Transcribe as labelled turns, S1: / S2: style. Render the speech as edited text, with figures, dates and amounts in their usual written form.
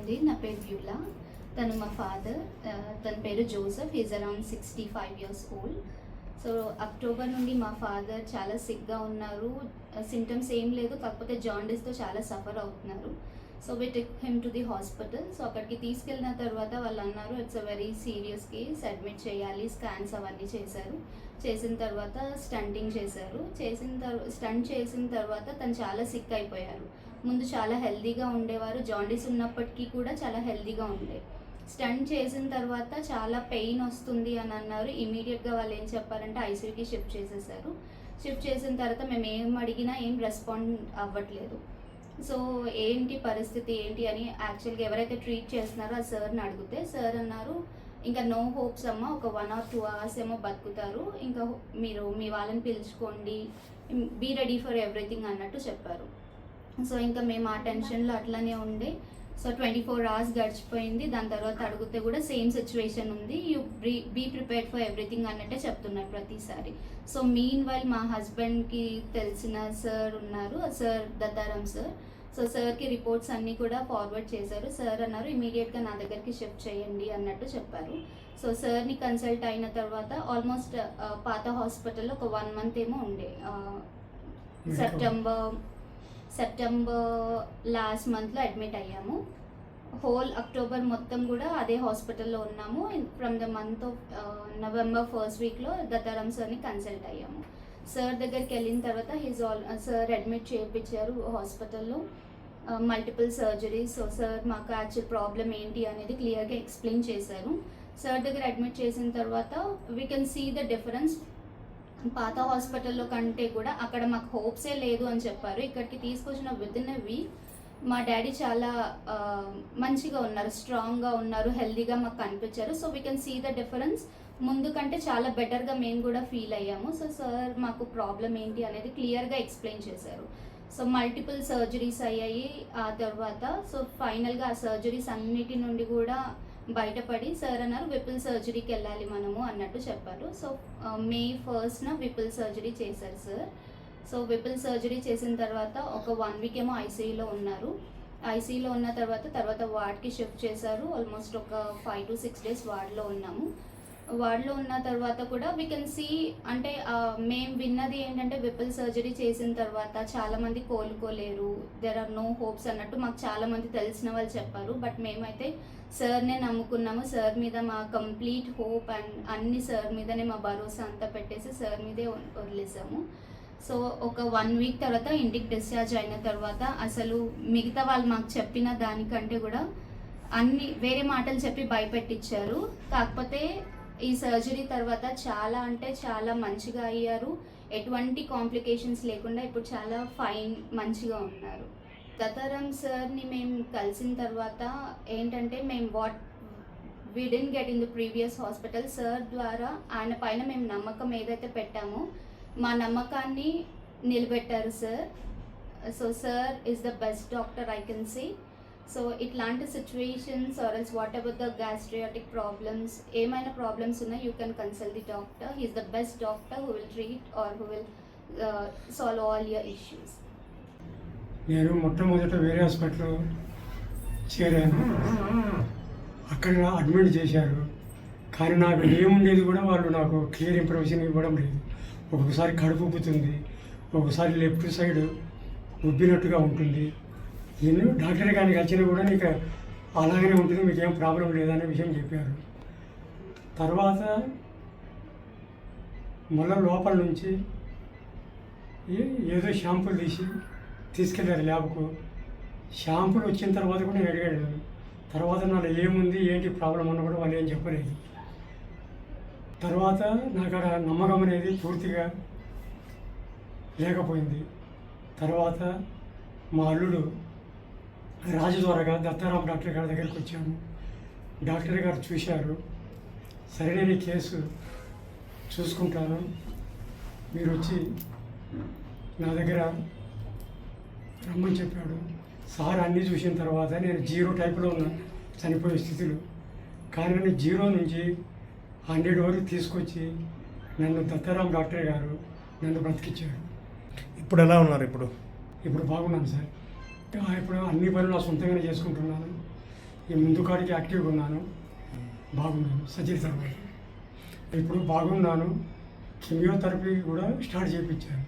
S1: అండి, నా పేరు బ్యూలా. తను మా ఫాదర్. తన పేరు Joseph. Is around 65 years old. So October నుండి మా ఫాదర్ చాలా సిక్గా ఉన్నారు. సింటమ్స్ ఏం లేదు, కాకపోతే జాండీస్తో చాలా సఫర్ అవుతున్నారు. So we took him to the hospital. So అక్కడికి తీసుకెళ్ళిన తర్వాత వాళ్ళు అన్నారు it's a very serious case, admit చేయాలి. స్కాన్స్ అవన్నీ చేశారు. చేసిన తర్వాత స్టంటింగ్ చేశారు. స్టంట్ చేసిన తర్వాత తను చాలా సిక్ అయిపోయారు. ముందు చాలా హెల్దీగా ఉండేవారు, జాండీస్ ఉన్నప్పటికీ కూడా చాలా హెల్దీగా ఉండే. స్టంట్ చేసిన తర్వాత చాలా పెయిన్ వస్తుంది అని అన్నారు. ఇమీడియట్గా వాళ్ళు ఏం చెప్పారంటే ఐసీయూకి షిఫ్ట్ చేసేసారు. షిఫ్ట్ చేసిన తర్వాత మేము ఏం అడిగినా ఏం రెస్పాండ్ అవ్వట్లేదు. సో ఏంటి పరిస్థితి ఏంటి అని యాక్చువల్గా ఎవరైతే ట్రీట్ చేస్తున్నారో ఆ సార్ని అడిగితే సార్ అన్నారు ఇంకా నో హోప్స్ అమ్మ, ఒక 1 or 2 hours ఏమో బతుకుతారు, ఇంకా మీరు మీ వాళ్ళని పిలుచుకోండి, బీ రెడీ ఫర్ ఎవ్రీథింగ్ అన్నట్టు చెప్పారు. సో ఇంకా మేము ఆ టెన్షన్లో అట్లనే ఉండే. సో 24 hours గడిచిపోయింది. దాని తర్వాత అడిగితే కూడా సేమ్ సిచ్యువేషన్ ఉంది, you be prepared for everything అన్నట్టే చెప్తున్నారు ప్రతిసారి. సో మీన్ వైల్ మా హస్బెండ్కి తెలిసిన సార్ ఉన్నారు, సార్ దత్తారాం సార్. సో సార్కి రిపోర్ట్స్ అన్నీ కూడా ఫార్వర్డ్ చేశారు. సార్ అన్నారు ఇమీడియట్గా నా దగ్గరికి షిఫ్ట్ చేయండి అన్నట్టు చెప్పారు. సో సార్ని కన్సల్ట్ అయిన తర్వాత ఆల్మోస్ట్ పాత హాస్పిటల్లో ఒక 1 month ఏమో ఉండే. సెప్టెంబర్ లాస్ట్ మంత్లో అడ్మిట్ అయ్యాము. హోల్ అక్టోబర్ మొత్తం కూడా అదే హాస్పిటల్లో ఉన్నాము. From the month of November 1st weekలో Dattaram సార్ని కన్సల్ట్ అయ్యాము. సార్ దగ్గరికి వెళ్ళిన తర్వాత సార్ అడ్మిట్ చేయించారు హాస్పిటల్లో, మల్టిపుల్ సర్జరీస్. సో సార్ మాకు యాక్చువల్ ప్రాబ్లం ఏంటి అనేది క్లియర్గా ఎక్స్ప్లెయిన్ చేశారు. సార్ దగ్గర అడ్మిట్ చేసిన తర్వాత we can see the difference. పాత హాస్పిటల్లో కంటే కూడా అక్కడ మాకు హోప్సే లేదు అని చెప్పారు. ఇక్కడికి తీసుకొచ్చిన వితిన్ ఎ వీక్ మా డాడీ చాలా మంచిగా ఉన్నారు, స్ట్రాంగ్గా ఉన్నారు, హెల్దీగా మాకు కనిపించారు. So we can see the difference. ముందు కంటే చాలా బెటర్గా మేము కూడా ఫీల్ అయ్యాము. సో సార్ మాకు ప్రాబ్లం ఏంటి అనేది క్లియర్గా ఎక్స్ప్లెయిన్ చేశారు. సో మల్టిపుల్ సర్జరీస్ అయ్యాయి ఆ తర్వాత. సో ఫైనల్గా ఆ సర్జరీస్ అన్నిటి నుండి కూడా బయటపడి సార్ అన్నారు విపుల్ సర్జరీకి వెళ్ళాలి మనము అన్నట్టు చెప్పారు. So May 1st Vipul surgery చేశారు సార్. సో విపుల్ సర్జరీ చేసిన తర్వాత ఒక 1 week ఏమో ఐసీయూలో ఉన్నారు. ఐసీయూలో ఉన్న తర్వాత వార్డ్కి షిఫ్ట్ చేశారు. ఆల్మోస్ట్ ఒక 5 to 6 days వార్డ్లో ఉన్నాము. వార్డ్లో ఉన్న తర్వాత కూడా వీ కెన్ సీ, అంటే మేము విన్నది ఏంటంటే విపుల్ సర్జరీ చేసిన తర్వాత చాలామంది కోలుకోలేరు, దెర్ ఆర్ నో హోప్స్ అన్నట్టు మాకు చాలామంది తెలిసిన వాళ్ళు చెప్పారు. బట్ మేమైతే సార్నే నమ్ముకున్నాము. సార్ మీద మా కంప్లీట్ హోప్ అండ్ అన్ని సార్ మీదనే మా భరోసా అంతా పెట్టేసి సార్ మీదే వదిలేసాము. సో ఒక 1 week తర్వాత ఇంటికి డిశ్చార్జ్ అయిన తర్వాత అసలు మిగతా వాళ్ళు మాకు చెప్పిన దానికంటే కూడా అన్ని వేరే మాటలు చెప్పి భయపెట్టించారు. కాకపోతే ఈ సర్జరీ తర్వాత చాలా అంటే చాలా మంచిగా అయ్యారు. ఎటువంటి కాంప్లికేషన్స్ లేకుండా ఇప్పుడు చాలా మంచిగా ఉన్నారు. దత్తారాం సార్ని మేము కలిసిన తర్వాత ఏంటంటే మేము we didn't get in the previous hospital. Sir ద్వారా ఆయన పైన మేము నమ్మకం ఏదైతే పెట్టామో మా నమ్మకాన్ని నిలబెట్టారు sir. So sir is the best doctor I can say. So ఇట్లాంటి situations or else whatever the gastric problems, ఏమైనా ప్రాబ్లమ్స్ ఉన్నా you can consult the doctor. He is the best doctor who will treat or who will solve all your issues.
S2: నేను మొట్టమొదట వేరే హాస్పిటల్లో చేరాను. అక్కడ admit చేశారు. కానీ నాకు ఏముండేది కూడా వాళ్ళు నాకు క్లియర్ ఇన్ఫర్మేషన్ ఇవ్వడం లేదు. ఒక్కొక్కసారి కడుపు ఉబ్బుతుంది, ఒక్కొక్కసారి లెఫ్ట్ సైడ్ ఉబ్బినట్టుగా ఉంటుంది. నేను డాక్టర్ గారికి వచ్చినా కూడా నీకు అలాగనే ఉంటుంది, మీకు ఏం ప్రాబ్లం లేదనే విషయం చెప్పారు. తర్వాత మళ్ళీ లోపల నుంచి ఏదో షాంపూలు తీసుకెళ్ళారు ల్యాబ్కు. షాంపూలు వచ్చిన తర్వాత కూడా నేను అడిగాడు. తర్వాత నాలో ఏముంది ఏంటి ప్రాబ్లం అన్న కూడా వాళ్ళు ఏం చెప్పలేదు. తర్వాత నాకు అక్కడ నమ్మకం అనేది పూర్తిగా లేకపోయింది. తర్వాత మా అల్లుడు రాజు ద్వారాగా దత్తారాం డాక్టర్ గారి దగ్గరికి వచ్చాను. డాక్టర్ గారు చూశారు. సరే నేను ఈ కేసు చూసుకుంటాను, మీరు వచ్చి నా దగ్గర రమ్మని చెప్పాడు. సార్ అన్నీ చూసిన తర్వాత నేను 0 టైపులో ఉన్నా, చనిపోయే స్థితిలో. కానీ నేను 0 నుంచి 100 వరకు తీసుకొచ్చి నన్ను దత్తారాం డాక్టర్ గారు నన్ను బ్రతికించాడు.
S3: ఇప్పుడు ఎలా ఉన్నారు? ఇప్పుడు
S2: బాగున్నాను సార్. ఇప్పుడు అన్ని పనులు నా సొంతంగానే చేసుకుంటున్నాను. ఈ ముందు కాడికి యాక్టివ్గా ఉన్నాను, బాగున్నాను సర్జరీ తర్వాత. ఇప్పుడు బాగున్నాను. కెమియోథెరపీ కూడా స్టార్ట్ చేయించాను.